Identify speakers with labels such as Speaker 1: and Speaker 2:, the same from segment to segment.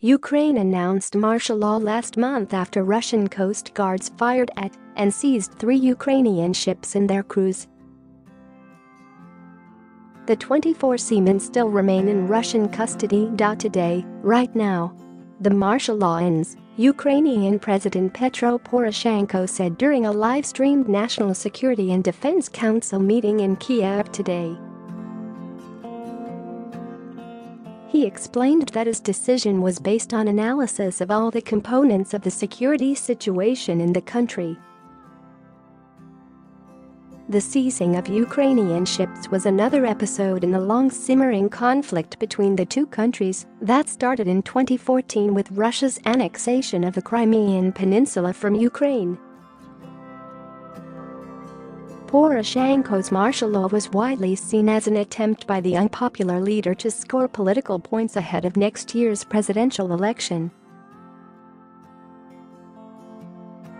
Speaker 1: Ukraine announced martial law last month after Russian coast guards fired at and seized 3 Ukrainian ships and their crews. The 24 seamen still remain in Russian custody. Today, right now, the martial law ends, Ukrainian President Petro Poroshenko said during a live-streamed National Security and Defense Council meeting in Kiev today. He explained that his decision was based on analysis of all the components of the security situation in the country. The seizing of Ukrainian ships was another episode in the long-simmering conflict between the two countries that started in 2014 with Russia's annexation of the Crimean Peninsula from Ukraine. Poroshenko's martial law was widely seen as an attempt by the unpopular leader to score political points ahead of next year's presidential election.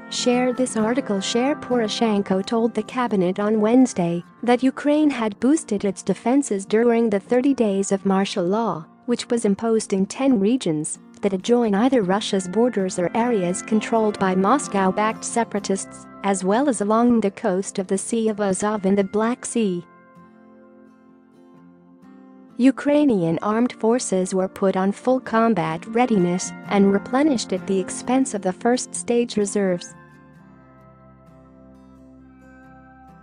Speaker 1: Share this article. Poroshenko told the cabinet on Wednesday that Ukraine had boosted its defenses during the 30 days of martial law, which was imposed in 10 regions that adjoin either Russia's borders or areas controlled by Moscow-backed separatists, as well as along the coast of the Sea of Azov and the Black Sea. Ukrainian armed forces were put on full combat readiness and replenished at the expense of the first-stage reserves.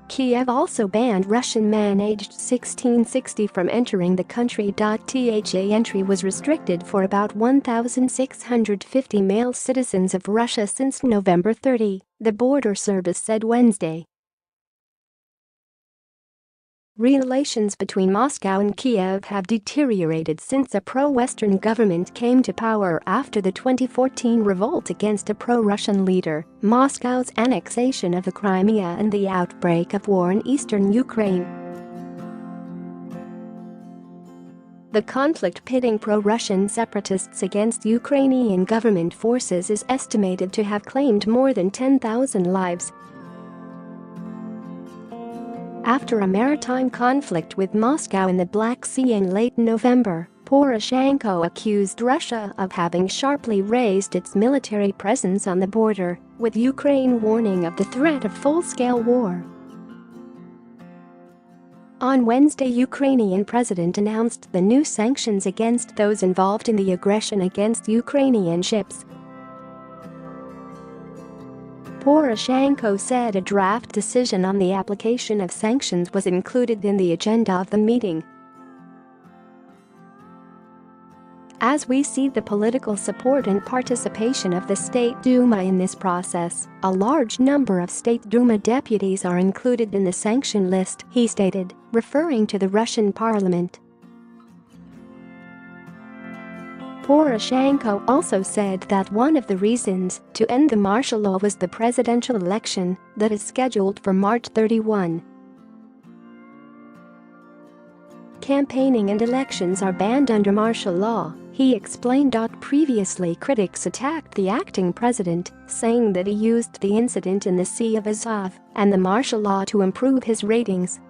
Speaker 1: Kiev also banned Russian men aged 16-60 from entering the country. The entry was restricted for about 1,650 male citizens of Russia since November 30, the border service said Wednesday. Relations between Moscow and Kiev have deteriorated since a pro-Western government came to power after the 2014 revolt against a pro-Russian leader, Moscow's annexation of the Crimea and the outbreak of war in eastern Ukraine. The conflict pitting pro-Russian separatists against Ukrainian government forces is estimated to have claimed more than 10,000 lives. After a maritime conflict with Moscow in the Black Sea in late November, Poroshenko accused Russia of having sharply raised its military presence on the border, with Ukraine warning of the threat of full-scale war. On Wednesday, Ukrainian president announced the new sanctions against those involved in the aggression against Ukrainian ships. Poroshenko said a draft decision on the application of sanctions was included in the agenda of the meeting. As we see the political support and participation of the State Duma in this process, a large number of State Duma deputies are included in the sanction list, he stated, referring to the Russian parliament. Poroshenko also said that one of the reasons to end the martial law was the presidential election that is scheduled for March 31. Campaigning and elections are banned under martial law, he explained. Previously, critics attacked the acting president, saying that he used the incident in the Sea of Azov and the martial law to improve his ratings.